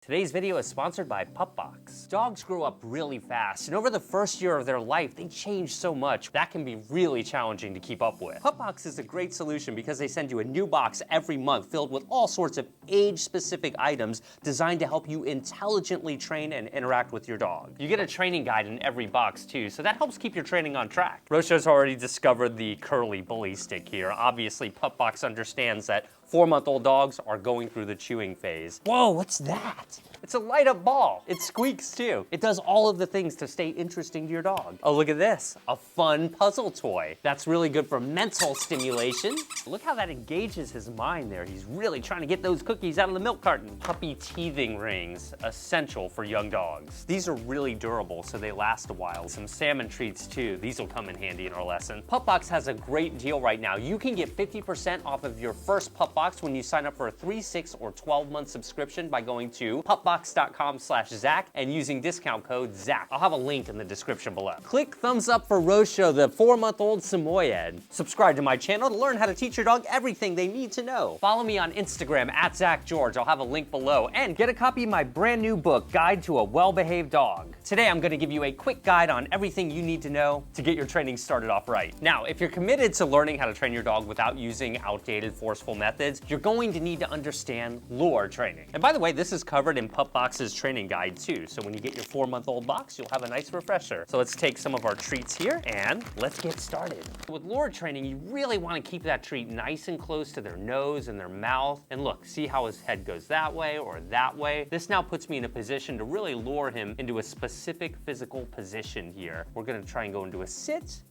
Today's video is sponsored by PupBox. Dogs grow up really fast, and over the first year of their life, they change so much that can be really challenging to keep up with. PupBox is a great solution because they send you a new box every month filled with all sorts of age-specific items designed to help you intelligently train and interact with your dog. You get a training guide in every box too, so that helps keep your training on track. Rosha's already discovered the curly bully stick here. Obviously, PupBox understands that 4-month-old dogs are going through the chewing phase. Whoa, what's that? It's a light-up ball. It squeaks too. It does all of the things to stay interesting to your dog. Oh, look at this, a fun puzzle toy. That's really good for mental stimulation. Look how that engages his mind there. He's really trying to get those cookies out of the milk carton. Puppy teething rings, essential for young dogs. These are really durable, so they last a while. Some salmon treats too. These will come in handy in our lesson. PupBox has a great deal right now. You can get 50% off of your first PupBox when you sign up for a 3, 6, or 12-month subscription by going to pupbox.com/Zach and using discount code Zach. I'll have a link in the description below. Click thumbs up for Rosha, the 4-month-old Samoyed. Subscribe to my channel to learn how to teach your dog everything they need to know. Follow me on Instagram @ZachGeorge. I'll have a link below. And get a copy of my brand new book, Guide to a Well-Behaved Dog. Today, I'm gonna give you a quick guide on everything you need to know to get your training started off right. Now, if you're committed to learning how to train your dog without using outdated, forceful methods, you're going to need to understand lure training. And by the way, this is covered in PupBox's training guide too, so when you get your 4-month-old box, you'll have a nice refresher. So let's take some of our treats here and let's get started. With lure training, you really want to keep that treat nice and close to their nose and their mouth. And look, see how his head goes that way or that way? This now puts me in a position to really lure him into a specific physical position here. We're gonna try and go into a sit.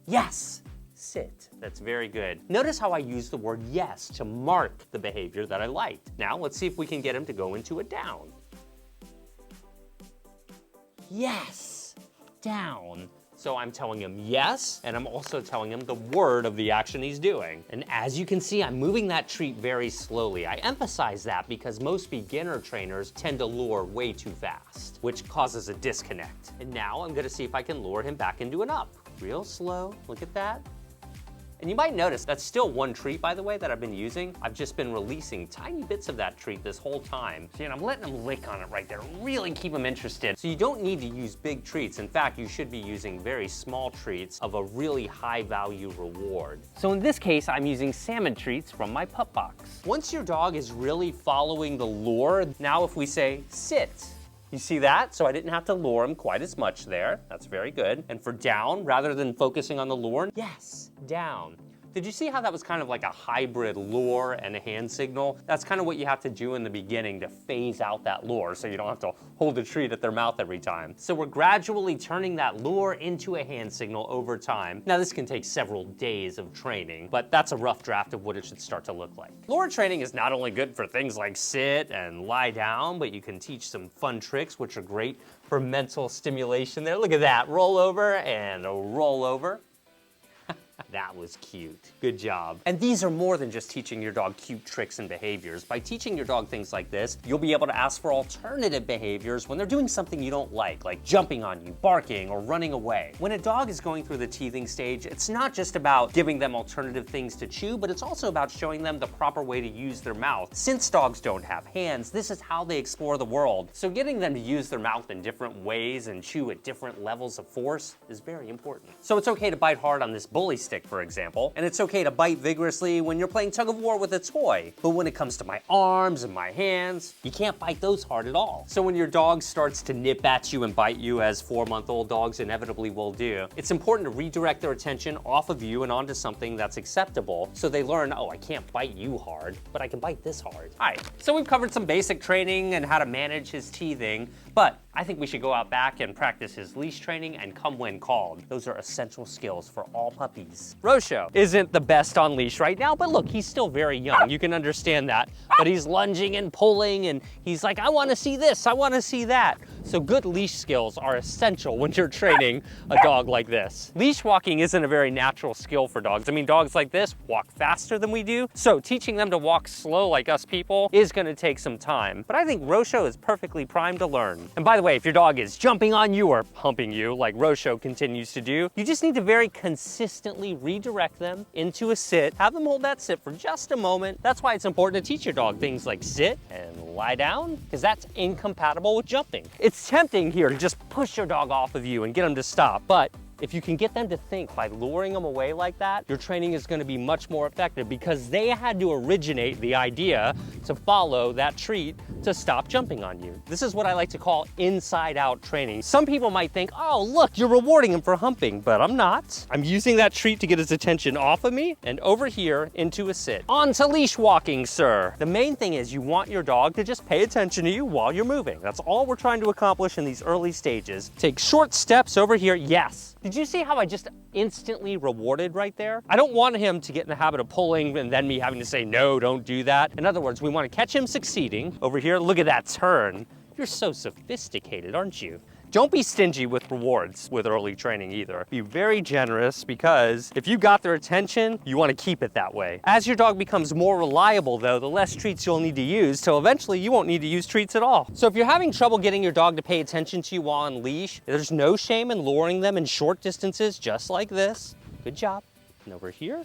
Yes! Sit. That's very good. Notice how I use the word yes to mark the behavior that I liked. Now let's see if we can get him to go into a down. Yes, down. So I'm telling him yes, and I'm also telling him the word of the action he's doing. And as you can see, I'm moving that treat very slowly. I emphasize that because most beginner trainers tend to lure way too fast, which causes a disconnect. And now I'm gonna see if I can lure him back into an up. Real slow, look at that. And you might notice that's still one treat, by the way, that I've been using. I've just been releasing tiny bits of that treat this whole time. See, and I'm letting him lick on it right there, really keep him interested. So you don't need to use big treats. In fact, you should be using very small treats of a really high value reward. So in this case, I'm using salmon treats from my PupBox. Once your dog is really following the lure, now if we say sit, you see that? So I didn't have to lure him quite as much there. That's very good. And for down, rather than focusing on the lure, yes, down. Did you see how that was kind of like a hybrid lure and a hand signal? That's kind of what you have to do in the beginning to phase out that lure so you don't have to hold a treat at their mouth every time. So we're gradually turning that lure into a hand signal over time. Now this can take several days of training, but that's a rough draft of what it should start to look like. Lure training is not only good for things like sit and lie down, but you can teach some fun tricks which are great for mental stimulation there. Look at that, roll over and a roll over. That was cute. Good job. And these are more than just teaching your dog cute tricks and behaviors. By teaching your dog things like this, you'll be able to ask for alternative behaviors when they're doing something you don't like jumping on you, barking, or running away. When a dog is going through the teething stage, it's not just about giving them alternative things to chew, but it's also about showing them the proper way to use their mouth. Since dogs don't have hands, this is how they explore the world. So getting them to use their mouth in different ways and chew at different levels of force is very important. So it's okay to bite hard on this bully stick, for example, and it's okay to bite vigorously when you're playing tug of war with a toy. But when it comes to my arms and my hands, you can't bite those hard at all. So when your dog starts to nip at you and bite you, as 4-month-old dogs inevitably will do, it's important to redirect their attention off of you and onto something that's acceptable so they learn, oh, I can't bite you hard, but I can bite this hard. All right, so we've covered some basic training and how to manage his teething, but I think we should go out back and practice his leash training and come when called. Those are essential skills for all puppies. Rosha isn't the best on leash right now, but look, he's still very young. You can understand that. But he's lunging and pulling, and he's like, I want to see this, I want to see that. So good leash skills are essential when you're training a dog like this. Leash walking isn't a very natural skill for dogs. I mean, dogs like this walk faster than we do, so teaching them to walk slow like us people is going to take some time. But I think Rosha is perfectly primed to learn. And by the way, way, if your dog is jumping on you or humping you, like Rosho continues to do, you just need to very consistently redirect them into a sit. Have them hold that sit for just a moment. That's why it's important to teach your dog things like sit and lie down, because that's incompatible with jumping. It's tempting here to just push your dog off of you and get them to stop, but if you can get them to think by luring them away like that, your training is going to be much more effective because they had to originate the idea to follow that treat to stop jumping on you. This is what I like to call inside-out training. Some people might think, oh, look, you're rewarding him for humping, but I'm not. I'm using that treat to get his attention off of me and over here into a sit. On to leash walking, sir. The main thing is you want your dog to just pay attention to you while you're moving. That's all we're trying to accomplish in these early stages. Take short steps over here, yes. Did you see how I just instantly rewarded right there? I don't want him to get in the habit of pulling and then me having to say, no, don't do that. In other words, we want to catch him succeeding. Over here, look at that turn. You're so sophisticated, aren't you? Don't be stingy with rewards with early training either. Be very generous because if you got their attention, you want to keep it that way. As your dog becomes more reliable though, the less treats you'll need to use till eventually you won't need to use treats at all. So if you're having trouble getting your dog to pay attention to you while on leash, there's no shame in luring them in short distances just like this. Good job. And over here.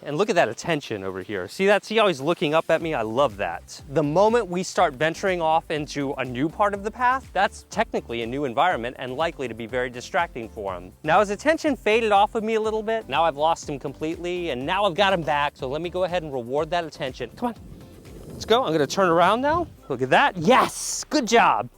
And look at that attention over here. See that? See how he's looking up at me? I love that. The moment we start venturing off into a new part of the path, that's technically a new environment and likely to be very distracting for him. Now his attention faded off of me a little bit. Now I've lost him completely and now I've got him back. So let me go ahead and reward that attention. Come on, let's go. I'm gonna turn around now. Look at that. Yes, good job.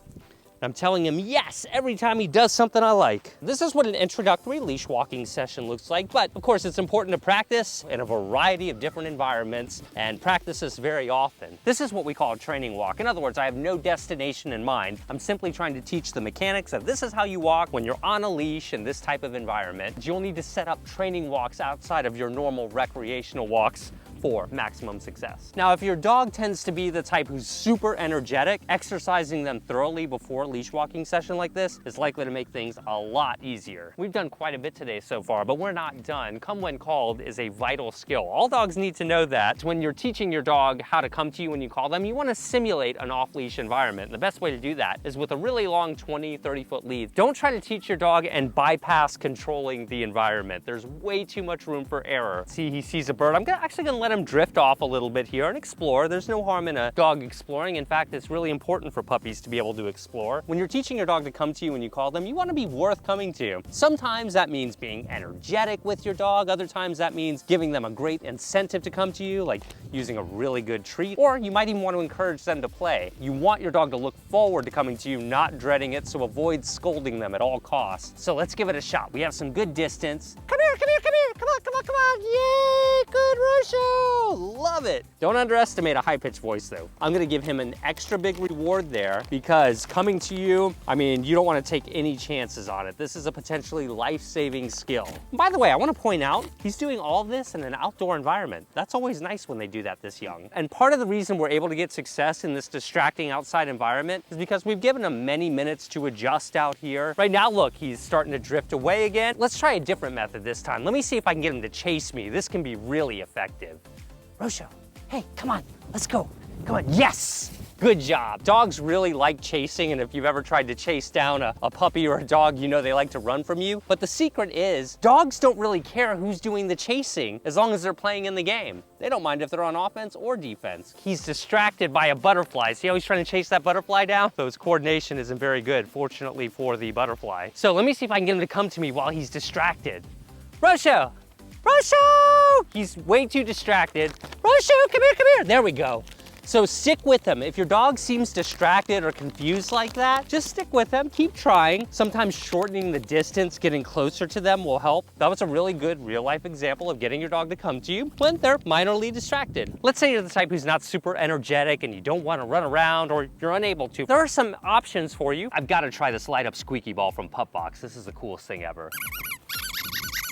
I'm telling him yes every time he does something I like. This is what an introductory leash walking session looks like, but of course it's important to practice in a variety of different environments and practice this very often. This is what we call a training walk. In other words, I have no destination in mind. I'm simply trying to teach the mechanics of this is how you walk when you're on a leash in this type of environment. You'll need to set up training walks outside of your normal recreational walks for maximum success. Now, if your dog tends to be the type who's super energetic, exercising them thoroughly before a leash walking session like this is likely to make things a lot easier. We've done quite a bit today so far, but we're not done. Come when called is a vital skill. All dogs need to know that. When you're teaching your dog how to come to you when you call them, you want to simulate an off-leash environment. The best way to do that is with a really long 20, 30-foot lead. Don't try to teach your dog and bypass controlling the environment. There's way too much room for error. See, he sees a bird. I'm actually gonna let him drift off a little bit here and explore. There's no harm in a dog exploring. In fact, it's really important for puppies to be able to explore. When you're teaching your dog to come to you when you call them, you want to be worth coming to. Sometimes that means being energetic with your dog. Other times that means giving them a great incentive to come to you, like using a really good treat, or you might even want to encourage them to play. You want your dog to look forward to coming to you, not dreading it, so avoid scolding them at all costs. So let's give it a shot. We have some good distance. Come here, come here, come here. Come on, come on, come on. Yay, good Rosho. Love it. Don't underestimate a high-pitched voice though. I'm gonna give him an extra big reward there because coming to you, I mean, you don't want to take any chances on it. This is a potentially life-saving skill. And by the way, I want to point out, he's doing all of this in an outdoor environment. That's always nice when they do that this young. And part of the reason we're able to get success in this distracting outside environment is because we've given him many minutes to adjust out here. Right now, look, he's starting to drift away again. Let's try a different method this time. Let me see if I can get him to chase me. This can be really effective. Rosho, hey, come on, let's go. Come on, yes! Good job. Dogs really like chasing, and if you've ever tried to chase down a puppy or a dog, you know they like to run from you. But the secret is, dogs don't really care who's doing the chasing as long as they're playing in the game. They don't mind if they're on offense or defense. He's distracted by a butterfly. See how he's trying to chase that butterfly down? So his coordination isn't very good, fortunately for the butterfly. So let me see if I can get him to come to me while he's distracted. Rosho! Rosho! He's way too distracted. Rosho, come here, come here. There we go. So stick with him. If your dog seems distracted or confused like that, just stick with him. Keep trying. Sometimes shortening the distance, getting closer to them will help. That was a really good real-life example of getting your dog to come to you when they're minorly distracted. Let's say you're the type who's not super energetic and you don't want to run around or you're unable to. There are some options for you. I've got to try this light-up squeaky ball from Pup Box. This is the coolest thing ever.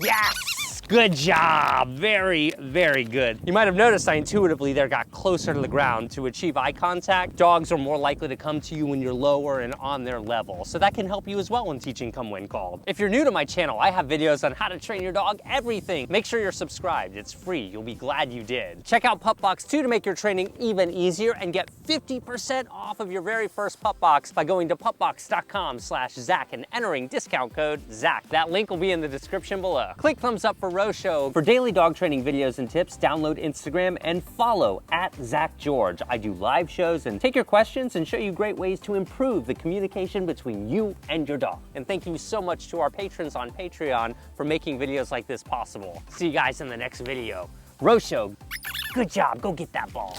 Yes! Good job, very, very good. You might have noticed I intuitively there got closer to the ground. To achieve eye contact, dogs are more likely to come to you when you're lower and on their level. So that can help you as well when teaching come when called. If you're new to my channel, I have videos on how to train your dog, everything. Make sure you're subscribed, it's free, you'll be glad you did. Check out Pup Box 2 to make your training even easier and get 50% off of your very first Pup Box by going to pupbox.com/Zach and entering discount code ZACH. That link will be in the description below. Click thumbs up for Rocho. For daily dog training videos and tips, download Instagram and follow @ZachGeorge. I do live shows and take your questions and show you great ways to improve the communication between you and your dog. And thank you so much to our patrons on Patreon for making videos like this possible. See you guys in the next video. Rocho, good job, go get that ball.